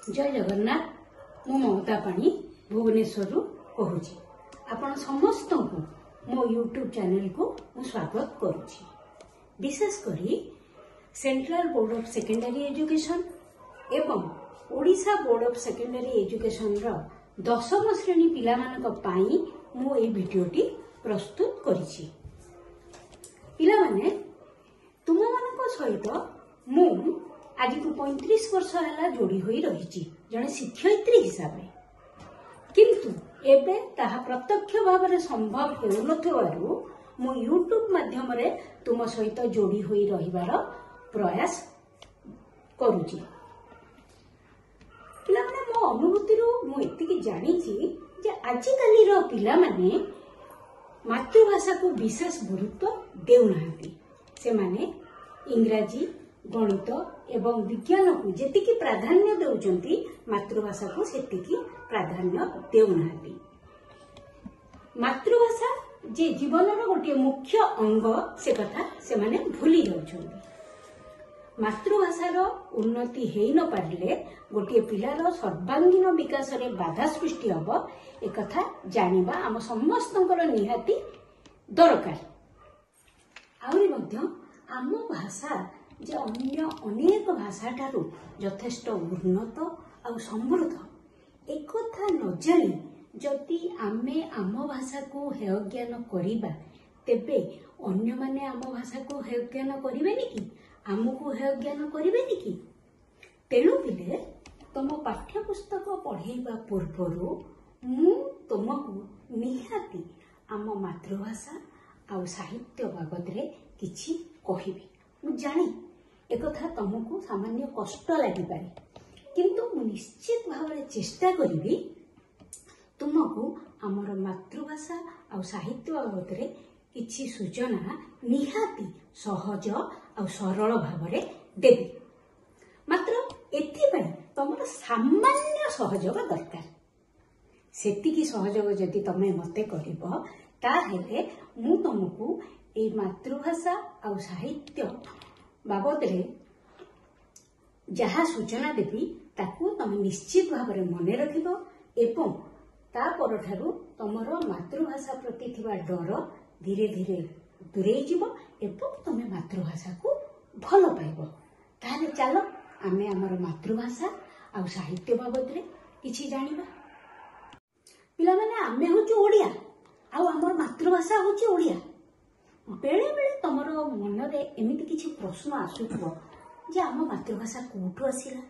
जय जगन्नाथ मु ममता पाणी भुवनेश्वर कहूँ आपण समस्त को मो यूट्यूब चैनल को मु स्वागत करुछि। विशेषकर central board of secondary education एवं Odisha board of secondary education रो 10म श्रेणी पिला मानक पाई मु ए वीडियोटी प्रस्तुत करिछि। पिला माने तुम मानक सहित मु आज को 35 वर्ष है जोड़ी हुई रही जड़े शिक्षयित्री हिसाब से, किंतु एबे ताहा प्रत्यक्ष भाव में संभव हो मु यूट्यूब माध्यम रे तुम सहित जोड़ी हुई रहिबार प्रयास करुची। पिला माने मो अनुभूति मु एतिकी जानिची जे आजिकाली रो पिला माने मातृभाषा को विशेष गुरुत्व देउनाहांती। से माने इंग्राजी गणित एवं विज्ञान को जेतिकी प्राधान्य देउचंती मातृभाषा को सेतिकी प्राधान्य देउनाहांती। मातृभाषा जे जीवनर गोटे मुख्य अंग से कथा से माने भूली जाउछंती। मातृभाषार उन्नति हेई न पारिले गोटे पिलार सर्वांगीन विकास रे बाधा सृष्टि हब ए कथा जानिबा आम समस्तंकर निहाती दरकार। आउरी मध्य आम भाषा जे अन्य अनेक भाषा ठारू यथेष्ट उन्नत आ समृद्ध एक कथा न जानी जदि आमे आम भाषा को हेय ज्ञान करिबा तेबे अन्य माने आम भाषा को हेय ज्ञान करिवेनी कि आमको हेय ज्ञान करिवेनी कि। तेणु पिले तुम पाठ्यपुस्तक पढ़ेबा पूर्वरु मु तुमको निहाती आम मातृभाषा आ साहित्य बाबद रे किछि कहिबी। मु जानी एक कथा तुमको सामान्य कष्ट लगी पारे, किंतु मु निश्चित भाव में चेष्टा करी तुमको आमर मातृभाषा आ साहित्य बाबद रे किछि सूचना निहाती सहज आ सरल भाव में देबी। मात्र एथिपाई तुमर सामान्य सहयोग दरकार। सेतिकी सहयोग जदि तमे मते करिबो ताहेले मु तुमको ए मातृभाषा आ साहित्य बाबद रे जहा सूचना देबी ताकू तुम निश्चित भाव में मन रखिबो एवं ता परठारु तमरो मातृभाषा प्रति थिबा डर धीरे धीरे दूरेई जिवो एवं तुम मातृभाषा को भल पाइबो। ताले चलो आमे हमर मातृभाषा आ साहित्य बाबद रे किछि जानिबा। पिला माने आमे होची ओडिया आ हमर मातृभाषा होची ओडिया। बेले बेले तमर मन रे एमिति किछि प्रश्न आसुथबो जे आम मातृभाषा कोठु आसिला,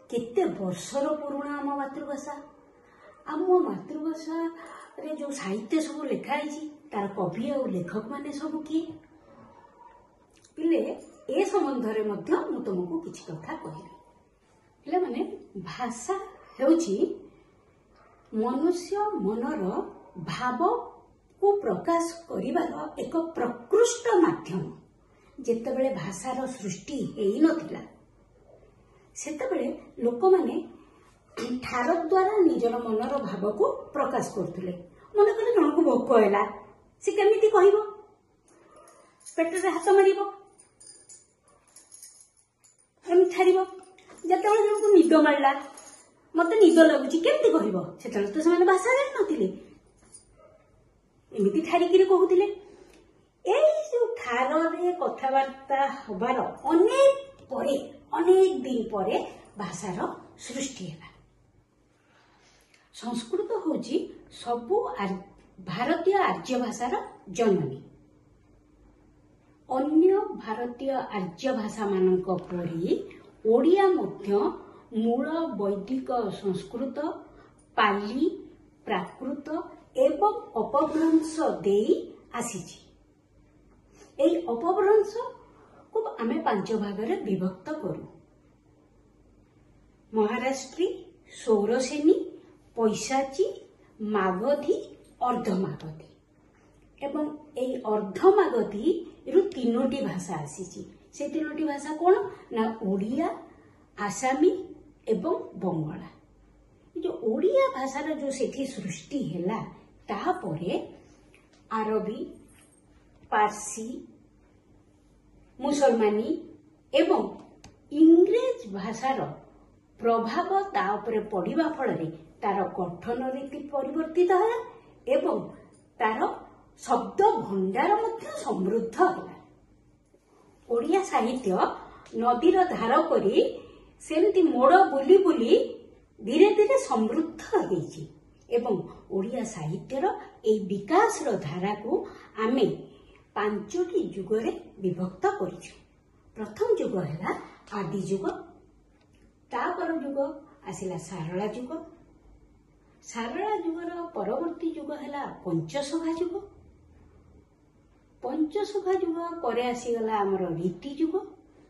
केते वर्षर पुराणा आम मातृभाषा, आम मातृभाषा रे जो साहित्य सब लिखा है तार कवि और लेखक माने सब किए। पिले ए संबंध रे मध्य मु तुमको किछि कथा कहिबी। पिले माने भाषा हेउची मनुष्य मनर भाव को प्रकाश करिबार एक प्रकृष्ट माध्यम। जेतेबेले भाषार सृष्टि हेई नथिला सेतेबेले लोक माने ठार द्वारा निजर मनर भाव को प्रकाश करथुले। मन करे जन को भोक हैला से केमिति कहिबो, पेट रे हाथ मारिबो एम छाड़िबो। जेतेबेले जन को निद मारला मते निद लागुची केमिति कहिबो, सेतेबेले तो से भाषा जानि नथिले एमिति ठारिकी कहूले। एई जो ठार रे कथबार्ता हबार अनेक दिन परे भाषार सृष्टि है। संस्कृत होची सबु भारतीय आर्य भाषार जननी। अन्य भारतीय आर्य भाषा मानक परी ओडिया मध्य मूल वैदिक संस्कृत पाली प्राकृत एवं अपभ्रंश देई आसीची। एई अपभ्रंश को आमे 5 भाग रे विभक्त करू। महाराष्ट्री, सौरसेनी, पैशाची, मागधी, अर्धमागधी एवं एई अर्धमागधी रु 3टी भाषा आसीची। से 3टी भाषा कोन ना ओडिया, आसामी एवं बंगला। जो ओडिया भाषार जो सेठी सृष्टि हैला तापरे आरबी, पारसी, मुसलमानी एवं इंग्रेज भाषार प्रभाव ता उपरे पड़िबा फଳରେ तार गठन रीति परिवर्तित होला एवं तार शब्द भंडार मध्य समृद्ध होला। ओडिया साहित्य नदीर धार करी सेमती मोड़ बुली बुली धीरे धीरे समृद्ध होइछि एवं ओडिया साहित्यर ए विकास धारा को आमे 5टी जुगरे विभक्त करिछु। प्रथम जुग है आदि जुग, तापर जुग आसिला सारला जुग, सारला जुगर परवर्ती जुग है पंचसखा जुग, पंचसखा जुग परे आसीगला आमर रीति जुग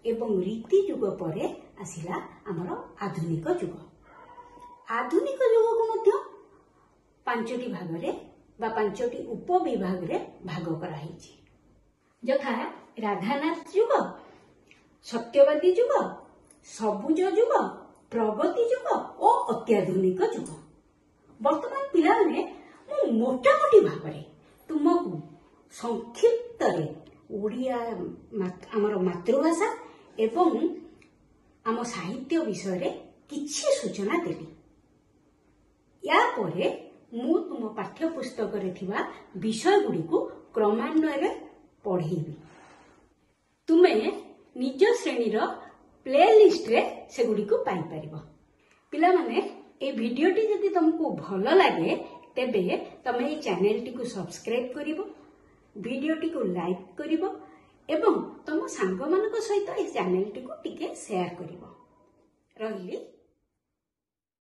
एवं रीति जुग परे आसिला आमर आधुनिक जुग। आधुनिक जुग को मध्य 5टी भागरे बा 5टी उपविभाग रे भाग कराइछि, यथा राधानाथ जुग, सत्यवादी जुग, सबुज जुग, प्रगति जुग और अत्याधुनिक जुग। वर्तमान पिला माने मु मोटामोटी भाव तुमको संक्षिप्त ओडिया आमर मातृभाषा एवं आम साहित्य विषय रे किछि सूचना देली। या परे मु तुम पाठ्यपुस्तक रे थिबा विषय गुडी को क्रमान्वय पढ़ेबी। तुमे निज श्रेणी रो प्ले लिस्ट रे से गुडी को पाई परिबो। पिला माने ए भिडियोटी जदि तुमको भल लागे तेबे तमे ए चैनल टी को सब्सक्राइब करिवो, भिडियोटी को लाइक करिवो एवं तुम सांग मानक सहित ए चैनल टी को टिके शेयर करिवो। रहिली।